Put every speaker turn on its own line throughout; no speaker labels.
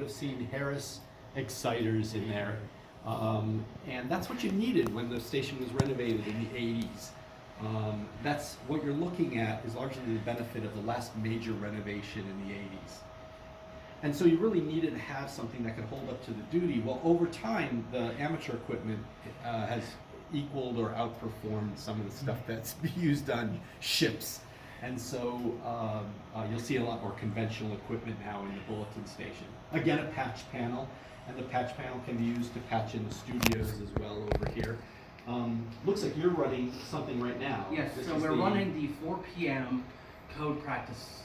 have seen Harris exciters in there. And that's what you needed when the station was renovated in the 80s. That's what you're looking at is largely the benefit of the last major renovation in the 80s. And so you really needed to have something that could hold up to the duty. Well, over time, the amateur equipment has equaled or outperformed some of the stuff that's used on ships. And so you'll see a lot more conventional equipment now in the bulletin station. Again, a patch panel, and the patch panel can be used to patch in the studios as well over here. Looks like you're running something right now.
Yes, so we're running the 4 p.m. code practice.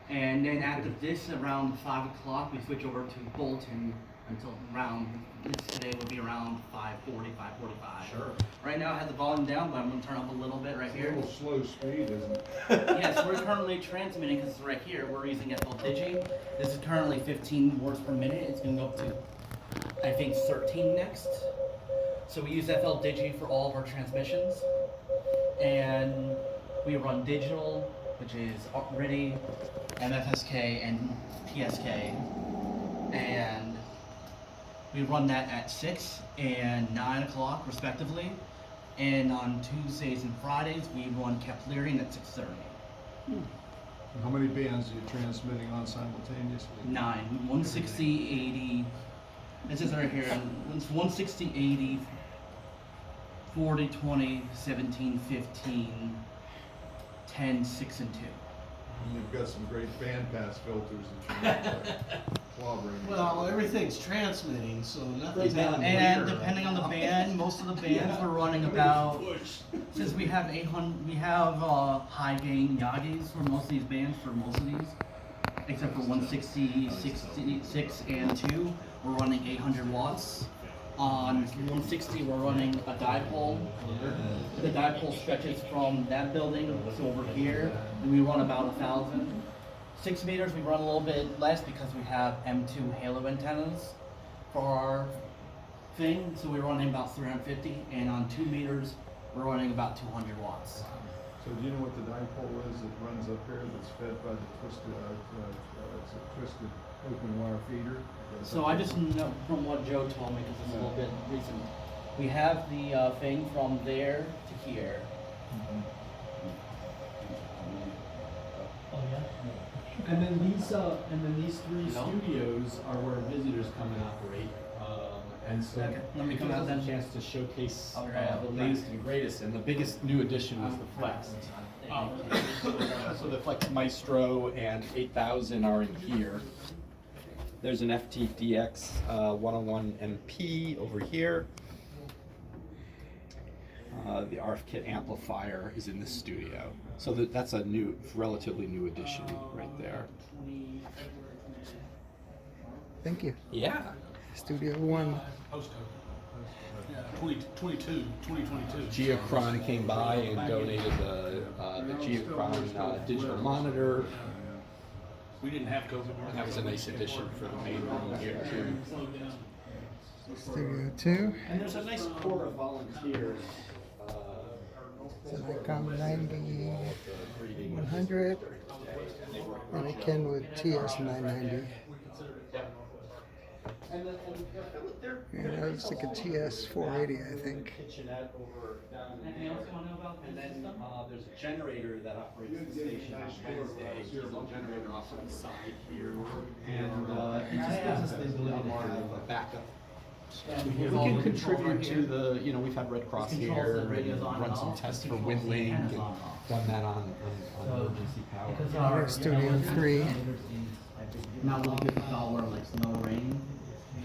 And then after this, around 5 o'clock, we switch over to bulletin until around, today will be around 5:40, 5:45.
Sure.
Right now I have the volume down, but I'm going to turn up a little bit right here.
A little slow speed, isn't it?
Yes, we're currently transmitting, because right here, we're using FL Digi. This is currently 15 words per minute. It's going to go up to, I think, 13 next. So we use FL Digi for all of our transmissions. And we run digital, which is RIDI, MFSK, and PSK. And we run that at 6 and 9 o'clock respectively. And on Tuesdays and Fridays, we run Keplerian at 6:30.
How many bands are you transmitting on simultaneously?
9, 160, 80. This is right here. It's 160, 80, 40, 20, 17, 15, 10, 6, and 2.
And you've got some great bandpass filters that you're clobbering.
Well, everything's transmitting, so nothing's
Right now,
happening.
And depending on the band, most of the bands we're running about, since we have 800, we have high gain Yagis for most of these bands, for most of these, except for 160, 66, and 2, we're running 800 watts. On 160, we're running a dipole. The dipole stretches from that building to over here, and we run about 1,000. 6 meters, we run a little bit less because we have M2 halo antennas for our thing, so we're running about 350, and on 2 meters, we're running about 200 watts.
So do you know what the dipole is that runs up here that's fed by the twisted, it's a twisted open wire feeder?
So I just know from what Joe told me, because it's a little bit recent, we have the thing from there to here.
Oh yeah. And then these three studios are where visitors come and operate. And so
Okay, let me come
gives
out
us
then.
a chance to showcase
Okay.
the latest and greatest. And the biggest new addition was the Flex. So the Flex Maestro and 8000 are in here. There's an FTDX 101 MP over here. The RF kit amplifier is in the studio. So that's a new, relatively new addition right there.
Thank you.
Yeah.
Studio One.
Post code. Yeah, 2022.
Geochron came by and donated the Geochron digital monitor.
We didn't have COVID.
That was a nice addition for the main room here too.
Studio Two.
And there's a nice core of volunteers.
It's an Icon 9100 and a Ken with TS 990. And I was thinking TS 480, I think.
Kitchenette over down in there. And then there's a generator that operates the station on Wednesday. There's a generator off to the side here. And it just gives us the ability to have a backup. We can contribute to the, we've had Red Cross here, run some tests for WindLink, and done that on emergency power.
Here's Studio 3.
Not really good for power, like snow or rain.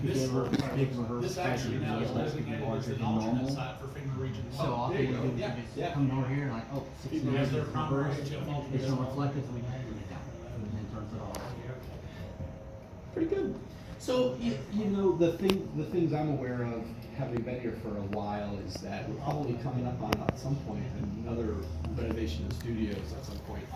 We gave her big rehearsal
This actually now is designated as
larger
an
than
alternate
normal.
site for FEMA Region 1.
So often we do just come over here and like, oh, 6
People
meters
have their
is
primary
reversed,
HF alternate
it's no
site.
reflective, so we can turn it down, and then turns it off.
Pretty good. So the things I'm aware of, having been here for a while, is that we're probably coming up on at some point another renovation of studios at some point.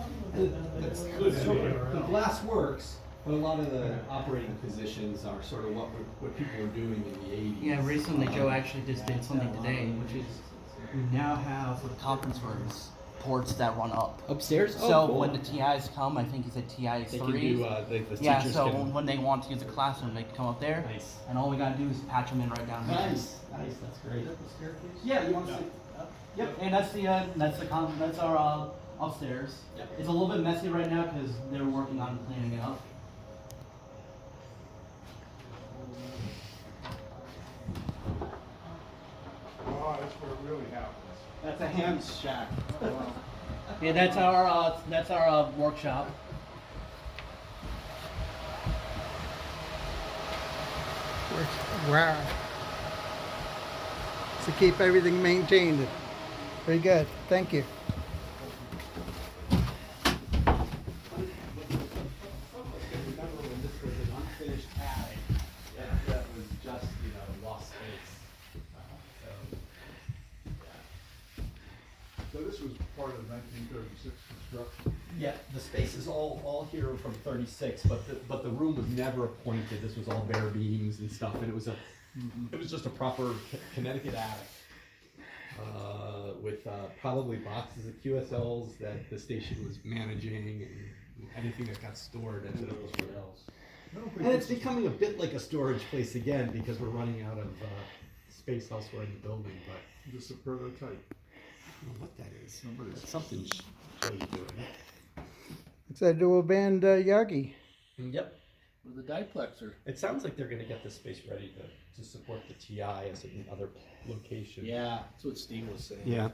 That's the glass works, but a lot of the operating positions are sort of what people were doing in the 80s.
Yeah, recently Joe actually just did something today, which is we now have for the conference rooms ports that run up.
Upstairs?
So
Oh, cool.
when the TIs come, I think he said TI
They can
3.
do, the
Yeah,
teachers
so
can...
when they want to use a classroom, they can come up there.
Nice.
And all we gotta do is patch them in right down here.
Nice, that's great.
the staircase?
Yeah, you want to see? Yep. And that's our upstairs.
Yep.
It's a little bit messy right now because they're working on cleaning it up.
Oh, that's where it really happens.
That's a ham shack.
Yeah, that's our workshop.
Wow. To keep everything maintained. Very good. Thank you.
Remember when this was an unfinished attic, that was just, lost space.
So this was part of 1936 construction.
Yeah, the space is all here from 36, but the room was never appointed. This was all bare beams and stuff, and it was just a proper Connecticut attic. With probably boxes of QSLs that the station was managing, and anything that got stored ended up somewhere else. And it's becoming a bit like a storage place again because we're running out of space elsewhere in the building. But
Just a prototype.
I don't know what that is. That's something Joe's doing.
It's a dual band Yagi.
Yep.
With the diplexer.
It sounds like they're going to get the space ready to support the TI as another location.
Yeah, that's what Steve was saying.
Yeah.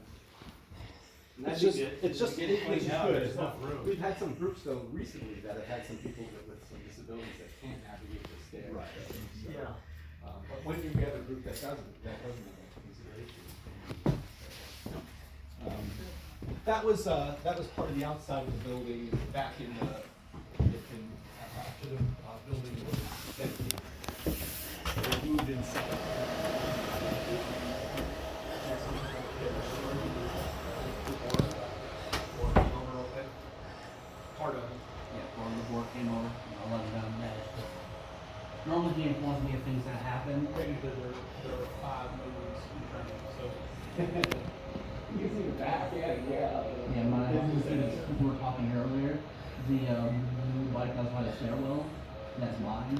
That'd
It's
be
just,
good.
it's just,
Get it cleaned
it's
out,
good.
there's
It's not,
enough room.
we've had some groups though recently that have had some people with some disabilities that can't navigate the stairs.
Right.
So,
Yeah.
But when you get a group that doesn't have that consideration. That was part of the outside of the building back in the, after the building was empty. They moved inside. Part of it.
Yeah, or the board came over, I'll let them manage. Normally he informs me of things that happen.
Technically, there are 5 movies in training, so.
You can see the back, yeah.
Yeah, we were talking earlier, the new bike that's by the stairwell, that's mine.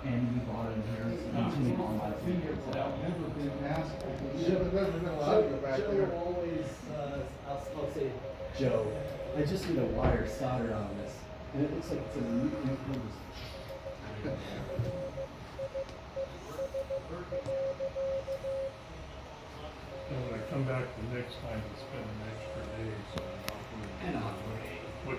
And we brought it in here, so it's gonna be on my finger.
I've never been asked. Yeah, but never been allowed to go back
Joe
there.
always, I'll say, Joe, I just need a wire solder on this. And it looks like it's a new
And when I come back the next time, it's been an extra day, so I'm not
And
going
on.
what